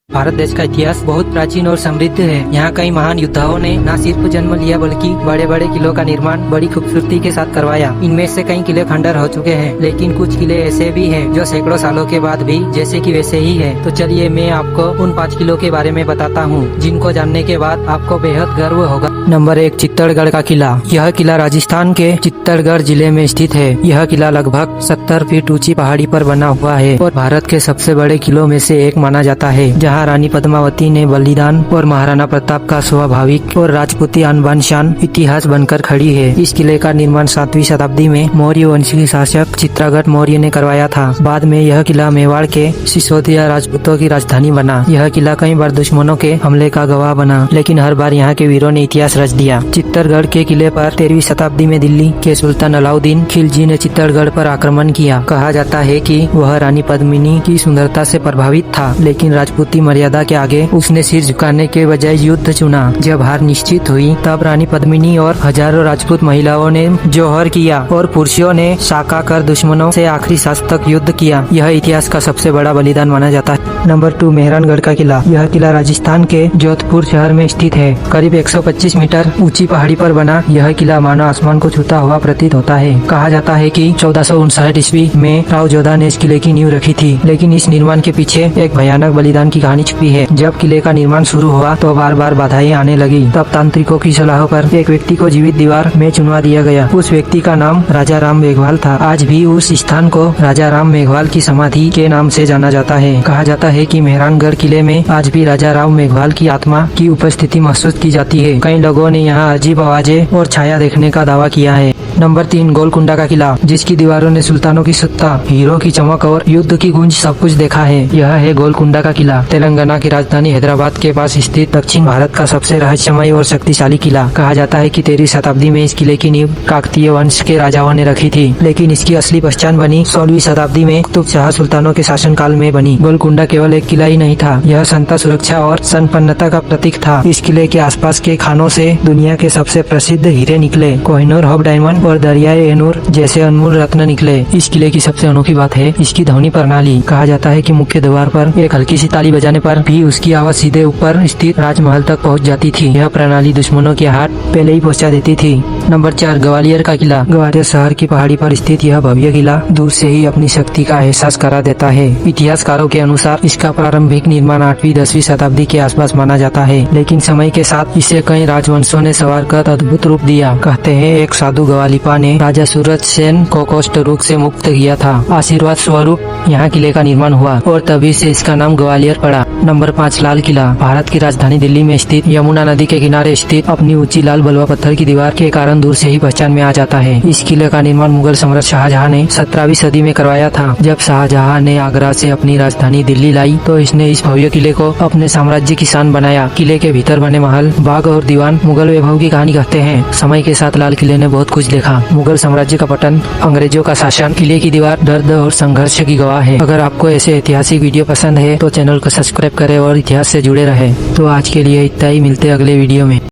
भारत देश का इतिहास बहुत प्राचीन और समृद्ध है। यहाँ कई महान योद्धाओं ने न सिर्फ जन्म लिया बल्कि बड़े बड़े किलों का निर्माण बड़ी खूबसूरती के साथ करवाया। इनमें से कई किले खंडर हो चुके हैं, लेकिन कुछ किले ऐसे भी हैं जो सैकड़ों सालों के बाद भी जैसे कि वैसे ही है। तो चलिए मैं आपको उन 5 किलों के बारे में बताता हूँ, जिनको जानने के बाद आपको बेहद गर्व होगा। नंबर 1, चित्तौड़गढ़ का किला। यह किला राजस्थान के चित्तौड़गढ़ जिले में स्थित है। यह किला लगभग 70 फीट ऊंची पहाड़ी पर बना हुआ है और भारत के सबसे बड़े किलों में से एक माना जाता है, जहाँ रानी पद्मावती ने बलिदान और महाराणा प्रताप का स्वाभाविक और राजपूती आन शान इतिहास बनकर खड़ी है। इस किले का निर्माण 7वीं शताब्दी में मौर्य वंश के शासक चित्रगुप्त मौर्य ने करवाया था। बाद में यह किला मेवाड़ के सिसोदिया राजपूतों की राजधानी बना। यह किला कई बार दुश्मनों के हमले का गवाह बना, लेकिन हर बार यहाँ के वीरों ने इतिहास रच दिया। चित्तौड़गढ़ के किले पर 13वीं शताब्दी में दिल्ली के सुल्तान अलाउद्दीन खिलजी ने चित्तौड़गढ़ पर आक्रमण किया। कहा जाता है कि वह रानी पद्मिनी की सुंदरता से प्रभावित था, लेकिन राजपूती मर्यादा के आगे उसने सिर झुकाने के बजाय युद्ध चुना। जब हार निश्चित हुई तब रानी पद्मिनी और हजारों राजपूत महिलाओं ने जौहर किया और पुरुषों ने साका कर दुश्मनों से आखिरी सांस तक युद्ध किया। यह इतिहास का सबसे बड़ा बलिदान माना जाता है। नंबर 2, मेहरानगढ़ का किला। यह किला राजस्थान के जोधपुर शहर में स्थित है। करीब 125 मीटर ऊंची पहाड़ी पर बना यह किला मानो आसमान को छूता हुआ प्रतीत होता है। कहा जाता है कि 1459 ईस्वी में राव जोधा ने इस किले की नींव रखी थी, लेकिन इस निर्माण के पीछे एक भयानक बलिदान की कहानी छुपी है। जब किले का निर्माण शुरू हुआ तो बार बार बाधाएं आने लगी। तब तांत्रिकों की सलाह पर एक व्यक्ति को जीवित दीवार में चुनवा दिया गया। उस व्यक्ति का नाम राजा राम मेघवाल था। आज भी उस स्थान को राजा राम मेघवाल की समाधि के नाम से जाना जाता है। कहा जाता है कि मेहरानगढ़ किले में आज भी राजा राम मेघवाल की आत्मा की उपस्थिति महसूस की जाती है। कई लोगों ने यहाँ अजीब आवाजें और छाया देखने का दावा किया है। नंबर 3, गोलकुंडा का किला, जिसकी दीवारों ने सुल्तानों की सत्ता, हीरो की चमक और युद्ध की गूंज सब कुछ देखा है। यह है गोलकुंडा का किला, तेलंगाना की राजधानी हैदराबाद के पास स्थित दक्षिण भारत का सबसे रहस्यमय और शक्तिशाली किला। कहा जाता है कि 13वीं शताब्दी में इस किले की नींव काकतीय वंश के राजाओं ने रखी थी, लेकिन इसकी असली पहचान बनी 16वीं शताब्दी में कुतुब शाह सुल्तानों के शासनकाल में बनी। गोलकुंडा केवल एक किला ही नहीं था, यह संता सुरक्षा और संपन्नता का प्रतीक था। इस किले के आसपास के खानों से दुनिया के सबसे प्रसिद्ध हीरे निकले, कोहिनूर हब डायमंड और दरियाए एनूर जैसे अनमोल रत्न निकले। इस किले की सबसे अनोखी बात है इसकी ध्वनि प्रणाली। कहा जाता है कि मुख्य द्वार पर एक हल्की सी ताली बजाने पर भी उसकी आवाज सीधे ऊपर स्थित राजमहल तक पहुंच जाती थी। यह प्रणाली दुश्मनों के हाथ पहले ही पहुंचा देती थी। नंबर 4, ग्वालियर का किला। ग्वालियर शहर की पहाड़ी पर स्थित यह भव्य किला दूर से ही अपनी शक्ति का एहसास करा देता है। इतिहासकारों के अनुसार इसका प्रारंभिक निर्माण 8वीं-10वीं शताब्दी के आसपास माना जाता है, लेकिन समय के साथ इसे कई राजवंशों ने सवार कर अद्भुत रूप दिया। कहते हैं एक साधु ग्वालिपा ने राजा सूरज सेन को कुष्ठ रोग से मुक्त किया था। आशीर्वाद स्वरूप यहाँ किले का निर्माण हुआ और तभी से इसका नाम ग्वालियर पड़ा। नंबर 5, लाल किला। भारत की राजधानी दिल्ली में स्थित यमुना नदी के किनारे स्थित अपनी ऊंची लाल बलुआ पत्थर की दीवार के कारण दूर से ही पहचान में आ जाता है। इस किले का निर्माण मुगल सम्राट शाहजहां ने 17वीं सदी में करवाया था। जब शाहजहां ने आगरा से अपनी राजधानी दिल्ली लाई तो इसने इस भव्य किले को अपने साम्राज्य की शान बनाया। किले के भीतर बने महल, बाग और दीवान मुगल वैभव की कहानी कहते हैं। समय के साथ लाल किले ने बहुत कुछ देखा। मुगल साम्राज्य का पतन, अंग्रेजों का शासन, किले की दीवार दर्द और संघर्ष की गवाह है। अगर आपको ऐसे ऐतिहासिक वीडियो पसंद है तो चैनल को सब्सक्राइब करें और इतिहास से जुड़े रहे। तो आज के लिए इतना ही, मिलते हैं अगले वीडियो में।